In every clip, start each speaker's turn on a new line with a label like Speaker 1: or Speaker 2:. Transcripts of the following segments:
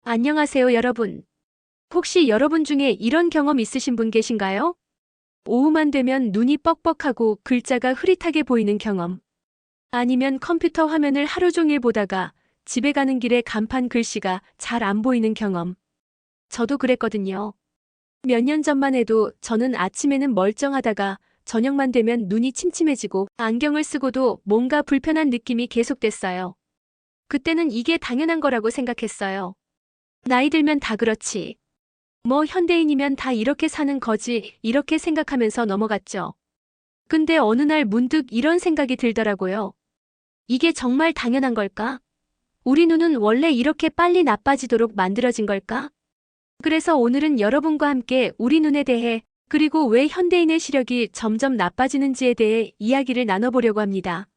Speaker 1: 안녕하세요, 여러분. 혹시 여러분 중에 이런 경험 있으신 분 계신가요? 오후만 되면 눈이 뻑뻑하고 글자가 흐릿하게 보이는 경험. 아니면 컴퓨터 화면을 하루 종일 보다가 집에 가는 길에 간판 글씨가 잘 안 보이는 경험. 저도 그랬거든요. 몇 년 전만 해도 저는 아침에는 멀쩡하다가 저녁만 되면 눈이 침침해지고 안경을 쓰고도 뭔가 불편한 느낌이 계속됐어요. 그때는 이게 당연한 거라고 생각했어요. 나이 들면 다 그렇지. 뭐 현대인이면 다 이렇게 사는 거지, 이렇게 생각하면서 넘어갔죠. 근데 어느 날 문득 이런 생각이 들더라고요. 이게 정말 당연한 걸까? 우리 눈은 원래 이렇게 빨리 나빠지도록 만들어진 걸까? 그래서 오늘은 여러분과 함께 우리 눈에 대해, 그리고 왜 현대인의 시력이 점점 나빠지는지에 대해 이야기를 나눠보려고 합니다.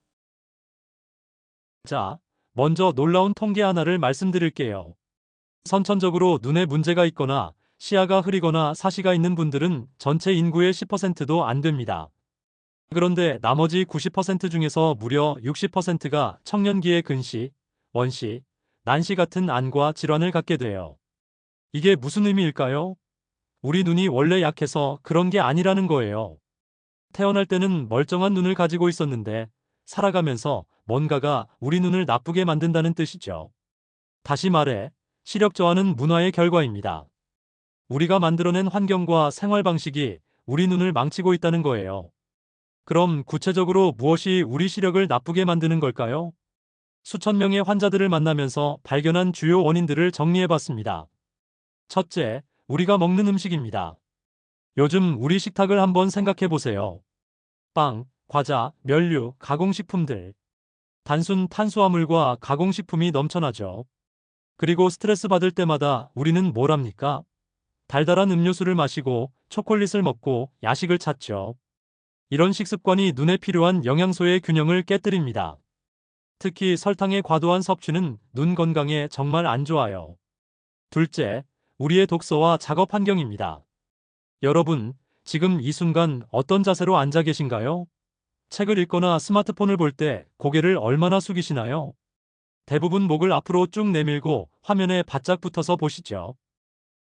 Speaker 2: 자, 먼저 놀라운 통계 하나를 말씀드릴게요. 선천적으로 눈에 문제가 있거나 시야가 흐리거나 사시가 있는 분들은 전체 인구의 10%도 안 됩니다. 그런데 나머지 90% 중에서 무려 60%가 청년기에 근시, 원시, 난시 같은 안과 질환을 갖게 돼요. 이게 무슨 의미일까요? 우리 눈이 원래 약해서 그런 게 아니라는 거예요. 태어날 때는 멀쩡한 눈을 가지고 있었는데 살아가면서 뭔가가 우리 눈을 나쁘게 만든다는 뜻이죠. 다시 말해, 시력 저하는 문화의 결과입니다. 우리가 만들어낸 환경과 생활 방식이 우리 눈을 망치고 있다는 거예요. 그럼 구체적으로 무엇이 우리 시력을 나쁘게 만드는 걸까요? 수천 명의 환자들을 만나면서 발견한 주요 원인들을 정리해 봤습니다. 첫째, 우리가 먹는 음식입니다. 요즘 우리 식탁을 한번 생각해 보세요. 빵, 과자, 면류, 가공식품들. 단순 탄수화물과 가공식품이 넘쳐나죠. 그리고 스트레스 받을 때마다 우리는 뭘 합니까? 달달한 음료수를 마시고 초콜릿을 먹고 야식을 찾죠. 이런 식습관이 눈에 필요한 영양소의 균형을 깨뜨립니다. 특히 설탕의 과도한 섭취는 눈 건강에 정말 안 좋아요. 둘째, 우리의 독서와 작업 환경입니다. 여러분, 지금 이 순간 어떤 자세로 앉아 계신가요? 책을 읽거나 스마트폰을 볼 때 고개를 얼마나 숙이시나요? 대부분 목을 앞으로 쭉 내밀고 화면에 바짝 붙어서 보시죠.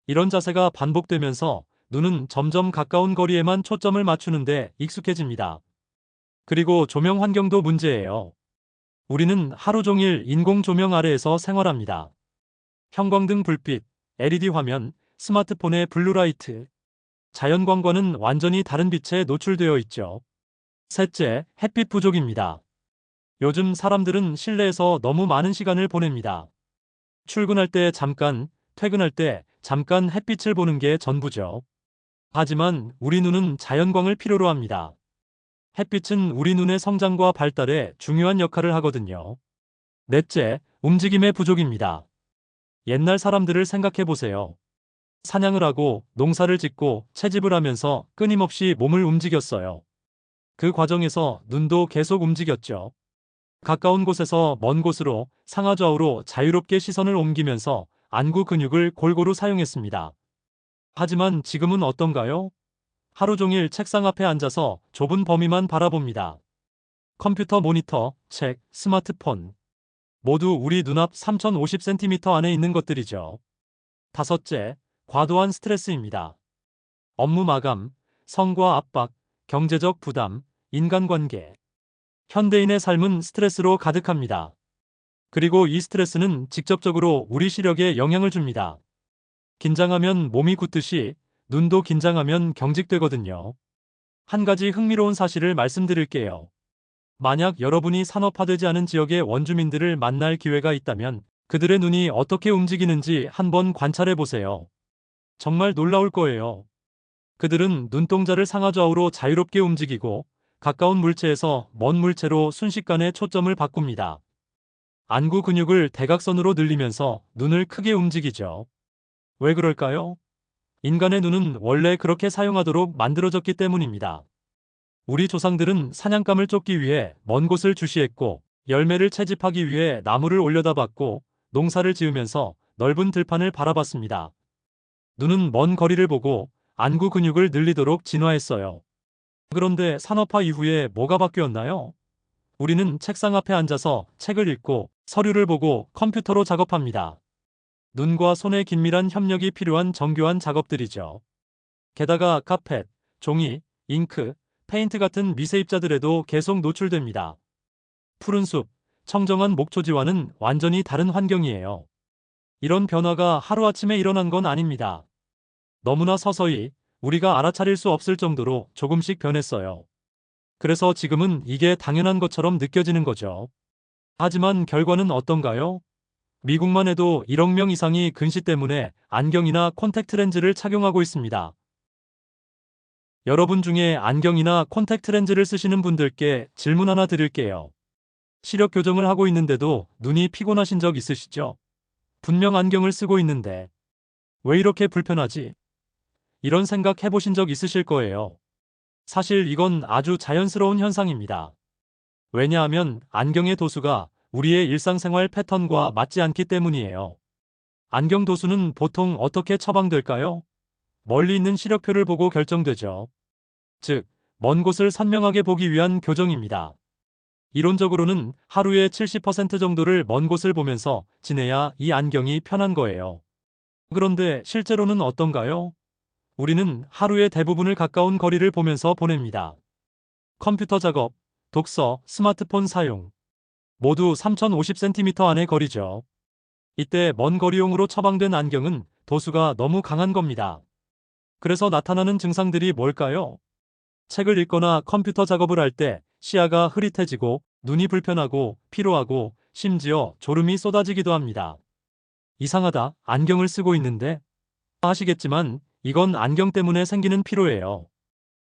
Speaker 2: 이런 자세가 반복되면서 눈은 점점 가까운 거리에만 초점을 맞추는데 익숙해집니다. 그리고 조명 환경도 문제예요. 우리는 하루 종일 인공 조명 아래에서 생활합니다. 형광등 불빛, LED 화면, 스마트폰의 블루라이트, 자연광과는 완전히 다른 빛에 노출되어 있죠. 셋째, 햇빛 부족입니다. 요즘 사람들은 실내에서 너무 많은 시간을 보냅니다. 출근할 때 잠깐, 퇴근할 때 잠깐 햇빛을 보는 게 전부죠. 하지만 우리 눈은 자연광을 필요로 합니다. 햇빛은 우리 눈의 성장과 발달에 중요한 역할을 하거든요. 넷째, 움직임의 부족입니다. 옛날 사람들을 생각해 보세요. 사냥을 하고 농사를 짓고 채집을 하면서 끊임없이 몸을 움직였어요. 그 과정에서 눈도 계속 움직였죠. 가까운 곳에서 먼 곳으로 상하좌우로 자유롭게 시선을 옮기면서 안구 근육을 골고루 사용했습니다. 하지만 지금은 어떤가요? 하루 종일 책상 앞에 앉아서 좁은 범위만 바라봅니다. 컴퓨터 모니터, 책, 스마트폰. 모두 우리 눈앞 3050cm 안에 있는 것들이죠. 다섯째, 과도한 스트레스입니다. 업무 마감, 성과 압박, 경제적 부담, 인간관계. 현대인의 삶은 스트레스로 가득합니다. 그리고 이 스트레스는 직접적으로 우리 시력에 영향을 줍니다. 긴장하면 몸이 굳듯이 눈도 긴장하면 경직되거든요. 한 가지 흥미로운 사실을 말씀드릴게요. 만약 여러분이 산업화되지 않은 지역의 원주민들을 만날 기회가 있다면 그들의 눈이 어떻게 움직이는지 한번 관찰해 보세요. 정말 놀라울 거예요. 그들은 눈동자를 상하좌우로 자유롭게 움직이고 가까운 물체에서 먼 물체로 순식간에 초점을 바꿉니다. 안구 근육을 대각선으로 늘리면서 눈을 크게 움직이죠. 왜 그럴까요? 인간의 눈은 원래 그렇게 사용하도록 만들어졌기 때문입니다. 우리 조상들은 사냥감을 쫓기 위해 먼 곳을 주시했고 열매를 채집하기 위해 나무를 올려다봤고 농사를 지으면서 넓은 들판을 바라봤습니다. 눈은 먼 거리를 보고 안구 근육을 늘리도록 진화했어요. 그런데 산업화 이후에 뭐가 바뀌었나요? 우리는 책상 앞에 앉아서 책을 읽고 서류를 보고 컴퓨터로 작업합니다. 눈과 손의 긴밀한 협력이 필요한 정교한 작업들이죠. 게다가 카펫, 종이, 잉크, 페인트 같은 미세입자들에도 계속 노출됩니다. 푸른 숲, 청정한 목초지와는 완전히 다른 환경이에요. 이런 변화가 하루아침에 일어난 건 아닙니다. 너무나 서서히 우리가 알아차릴 수 없을 정도로 조금씩 변했어요. 그래서 지금은 이게 당연한 것처럼 느껴지는 거죠. 하지만 결과는 어떤가요? 미국만 해도 1억 명 이상이 근시 때문에 안경이나 콘택트 렌즈를 착용하고 있습니다. 여러분 중에 안경이나 콘택트 렌즈를 쓰시는 분들께 질문 하나 드릴게요. 시력 교정을 하고 있는데도 눈이 피곤하신 적 있으시죠? 분명 안경을 쓰고 있는데 왜 이렇게 불편하지? 이런 생각 해보신 적 있으실 거예요. 사실 이건 아주 자연스러운 현상입니다. 왜냐하면 안경의 도수가 우리의 일상생활 패턴과 맞지 않기 때문이에요. 안경 도수는 보통 어떻게 처방될까요? 멀리 있는 시력표를 보고 결정되죠. 즉, 먼 곳을 선명하게 보기 위한 교정입니다. 이론적으로는 하루에 70% 정도를 먼 곳을 보면서 지내야 이 안경이 편한 거예요. 그런데 실제로는 어떤가요? 우리는 하루의 대부분을 가까운 거리를 보면서 보냅니다. 컴퓨터 작업, 독서, 스마트폰 사용. 모두 3050cm 안의 거리죠. 이때 먼 거리용으로 처방된 안경은 도수가 너무 강한 겁니다. 그래서 나타나는 증상들이 뭘까요? 책을 읽거나 컴퓨터 작업을 할 때 시야가 흐릿해지고 눈이 불편하고 피로하고 심지어 졸음이 쏟아지기도 합니다. 이상하다, 안경을 쓰고 있는데? 아시겠지만 이건 안경 때문에 생기는 피로예요.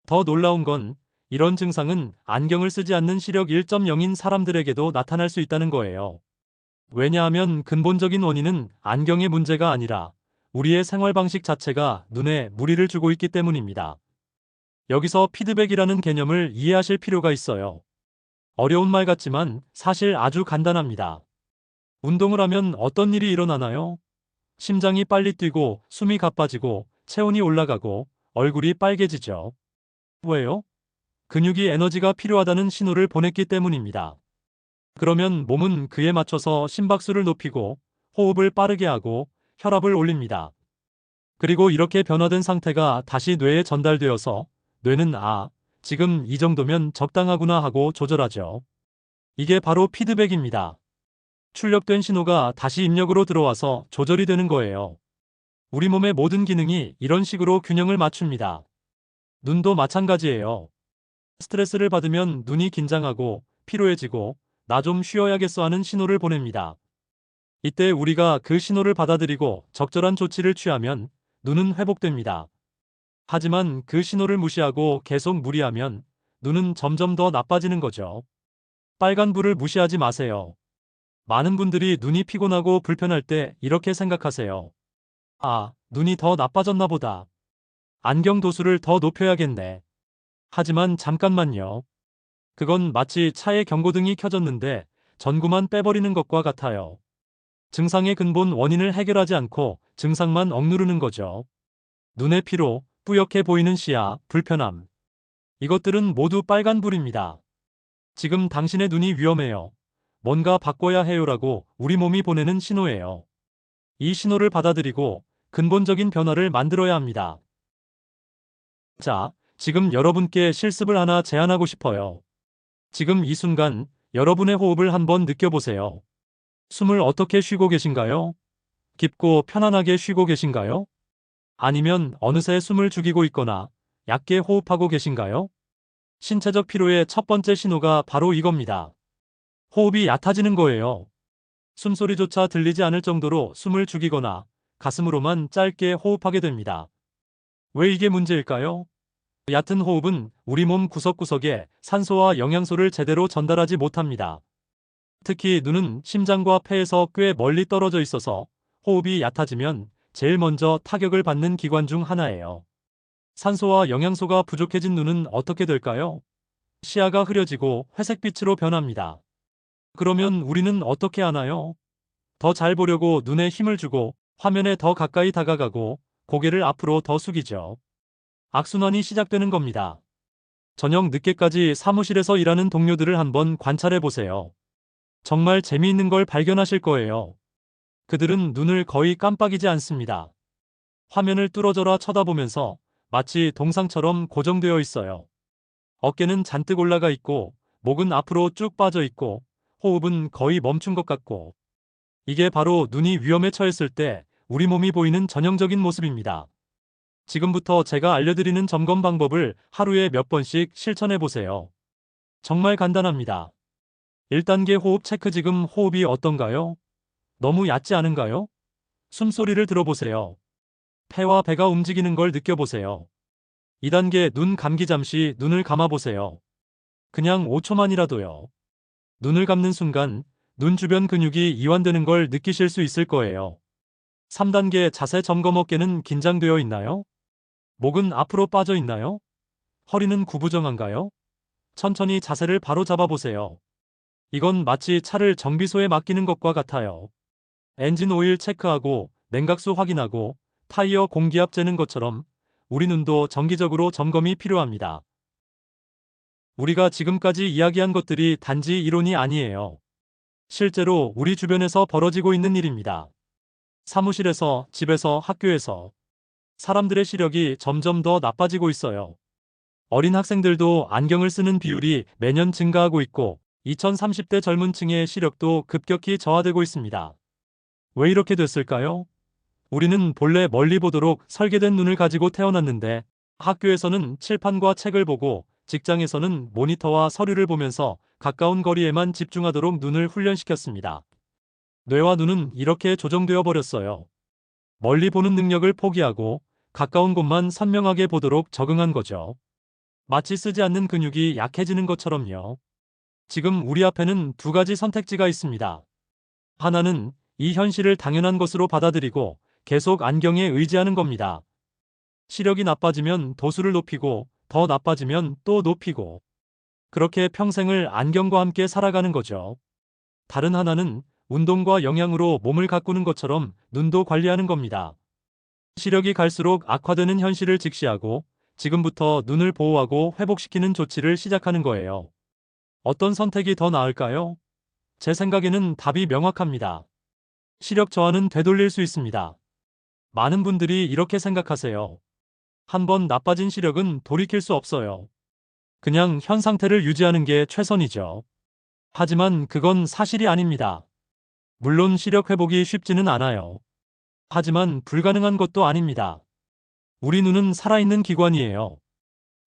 Speaker 2: 더 놀라운 건 이런 증상은 안경을 쓰지 않는 시력 1.0인 사람들에게도 나타날 수 있다는 거예요. 왜냐하면 근본적인 원인은 안경의 문제가 아니라 우리의 생활 방식 자체가 눈에 무리를 주고 있기 때문입니다. 여기서 피드백이라는 개념을 이해하실 필요가 있어요. 어려운 말 같지만 사실 아주 간단합니다. 운동을 하면 어떤 일이 일어나나요? 심장이 빨리 뛰고 숨이 가빠지고 체온이 올라가고 얼굴이 빨개지죠. 왜요? 근육이 에너지가 필요하다는 신호를 보냈기 때문입니다. 그러면 몸은 그에 맞춰서 심박수를 높이고 호흡을 빠르게 하고 혈압을 올립니다. 그리고 이렇게 변화된 상태가 다시 뇌에 전달되어서 뇌는 지금 이 정도면 적당하구나 하고 조절하죠. 이게 바로 피드백입니다. 출력된 신호가 다시 입력으로 들어와서 조절이 되는 거예요. 우리 몸의 모든 기능이 이런 식으로 균형을 맞춥니다. 눈도 마찬가지예요. 스트레스를 받으면 눈이 긴장하고 피로해지고 나 좀 쉬어야겠어 하는 신호를 보냅니다. 이때 우리가 그 신호를 받아들이고 적절한 조치를 취하면 눈은 회복됩니다. 하지만 그 신호를 무시하고 계속 무리하면 눈은 점점 더 나빠지는 거죠. 빨간불을 무시하지 마세요. 많은 분들이 눈이 피곤하고 불편할 때 이렇게 생각하세요. 눈이 더 나빠졌나 보다. 안경 도수를 더 높여야겠네. 하지만 잠깐만요. 그건 마치 차의 경고등이 켜졌는데 전구만 빼버리는 것과 같아요. 증상의 근본 원인을 해결하지 않고 증상만 억누르는 거죠. 눈의 피로, 뿌옇게 보이는 시야, 불편함. 이것들은 모두 빨간불입니다. 지금 당신의 눈이 위험해요. 뭔가 바꿔야 해요라고 우리 몸이 보내는 신호예요. 이 신호를 받아들이고 근본적인 변화를 만들어야 합니다. 자, 지금 여러분께 실습을 하나 제안하고 싶어요. 지금 이 순간 여러분의 호흡을 한번 느껴보세요. 숨을 어떻게 쉬고 계신가요? 깊고 편안하게 쉬고 계신가요? 아니면 어느새 숨을 죽이고 있거나 얕게 호흡하고 계신가요? 신체적 피로의 첫 번째 신호가 바로 이겁니다. 호흡이 얕아지는 거예요. 숨소리조차 들리지 않을 정도로 숨을 죽이거나 가슴으로만 짧게 호흡하게 됩니다. 왜 이게 문제일까요? 얕은 호흡은 우리 몸 구석구석에 산소와 영양소를 제대로 전달하지 못합니다. 특히 눈은 심장과 폐에서 꽤 멀리 떨어져 있어서 호흡이 얕아지면 제일 먼저 타격을 받는 기관 중 하나예요. 산소와 영양소가 부족해진 눈은 어떻게 될까요? 시야가 흐려지고 회색빛으로 변합니다. 그러면 우리는 어떻게 하나요? 더 잘 보려고 눈에 힘을 주고 화면에 더 가까이 다가가고 고개를 앞으로 더 숙이죠. 악순환이 시작되는 겁니다. 저녁 늦게까지 사무실에서 일하는 동료들을 한번 관찰해 보세요. 정말 재미있는 걸 발견하실 거예요. 그들은 눈을 거의 깜빡이지 않습니다. 화면을 뚫어져라 쳐다보면서 마치 동상처럼 고정되어 있어요. 어깨는 잔뜩 올라가 있고, 목은 앞으로 쭉 빠져 있고, 호흡은 거의 멈춘 것 같고, 이게 바로 눈이 위험에 처했을 때 우리 몸이 보이는 전형적인 모습입니다. 지금부터 제가 알려드리는 점검 방법을 하루에 몇 번씩 실천해 보세요. 정말 간단합니다. 1단계 호흡 체크. 지금 호흡이 어떤가요? 너무 얕지 않은가요? 숨소리를 들어보세요. 폐와 배가 움직이는 걸 느껴보세요. 2단계 눈 감기. 잠시 눈을 감아보세요. 그냥 5초만이라도요. 눈을 감는 순간 눈 주변 근육이 이완되는 걸 느끼실 수 있을 거예요. 3단계 자세 점검. 어깨는 긴장되어 있나요? 목은 앞으로 빠져 있나요? 허리는 구부정한가요? 천천히 자세를 바로 잡아보세요. 이건 마치 차를 정비소에 맡기는 것과 같아요. 엔진 오일 체크하고 냉각수 확인하고 타이어 공기압 재는 것처럼 우리 눈도 정기적으로 점검이 필요합니다. 우리가 지금까지 이야기한 것들이 단지 이론이 아니에요. 실제로 우리 주변에서 벌어지고 있는 일입니다. 사무실에서, 집에서, 학교에서 사람들의 시력이 점점 더 나빠지고 있어요. 어린 학생들도 안경을 쓰는 비율이 매년 증가하고 있고 2030대 젊은 층의 시력도 급격히 저하되고 있습니다. 왜 이렇게 됐을까요? 우리는 본래 멀리 보도록 설계된 눈을 가지고 태어났는데 학교에서는 칠판과 책을 보고 직장에서는 모니터와 서류를 보면서 가까운 거리에만 집중하도록 눈을 훈련시켰습니다. 뇌와 눈은 이렇게 조정되어 버렸어요. 멀리 보는 능력을 포기하고 가까운 곳만 선명하게 보도록 적응한 거죠. 마치 쓰지 않는 근육이 약해지는 것처럼요. 지금 우리 앞에는 두 가지 선택지가 있습니다. 하나는 이 현실을 당연한 것으로 받아들이고 계속 안경에 의지하는 겁니다. 시력이 나빠지면 도수를 높이고 더 나빠지면 또 높이고 그렇게 평생을 안경과 함께 살아가는 거죠. 다른 하나는 운동과 영양으로 몸을 가꾸는 것처럼 눈도 관리하는 겁니다. 시력이 갈수록 악화되는 현실을 직시하고 지금부터 눈을 보호하고 회복시키는 조치를 시작하는 거예요. 어떤 선택이 더 나을까요? 제 생각에는 답이 명확합니다. 시력 저하는 되돌릴 수 있습니다. 많은 분들이 이렇게 생각하세요. 한번 나빠진 시력은 돌이킬 수 없어요. 그냥 현 상태를 유지하는 게 최선이죠. 하지만 그건 사실이 아닙니다. 물론 시력 회복이 쉽지는 않아요. 하지만 불가능한 것도 아닙니다. 우리 눈은 살아있는 기관이에요.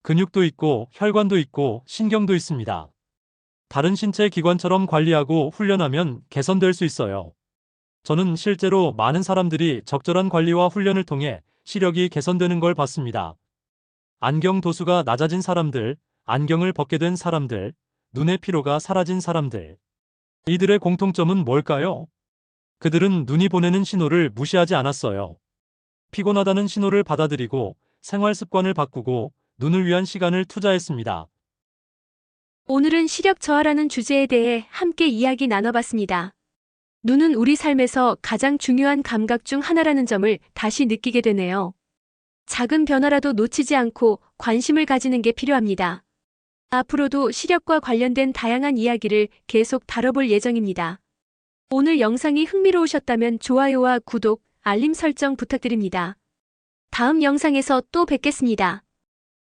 Speaker 2: 근육도 있고 혈관도 있고 신경도 있습니다. 다른 신체 기관처럼 관리하고 훈련하면 개선될 수 있어요. 저는 실제로 많은 사람들이 적절한 관리와 훈련을 통해 시력이 개선되는 걸 봤습니다. 안경 도수가 낮아진 사람들, 안경을 벗게 된 사람들, 눈의 피로가 사라진 사람들. 이들의 공통점은 뭘까요? 그들은 눈이 보내는 신호를 무시하지 않았어요. 피곤하다는 신호를 받아들이고 생활 습관을 바꾸고 눈을 위한 시간을 투자했습니다.
Speaker 1: 오늘은 시력 저하라는 주제에 대해 함께 이야기 나눠봤습니다. 눈은 우리 삶에서 가장 중요한 감각 중 하나라는 점을 다시 느끼게 되네요. 작은 변화라도 놓치지 않고 관심을 가지는 게 필요합니다. 앞으로도 시력과 관련된 다양한 이야기를 계속 다뤄볼 예정입니다. 오늘 영상이 흥미로우셨다면 좋아요와 구독, 알림 설정 부탁드립니다. 다음 영상에서 또 뵙겠습니다.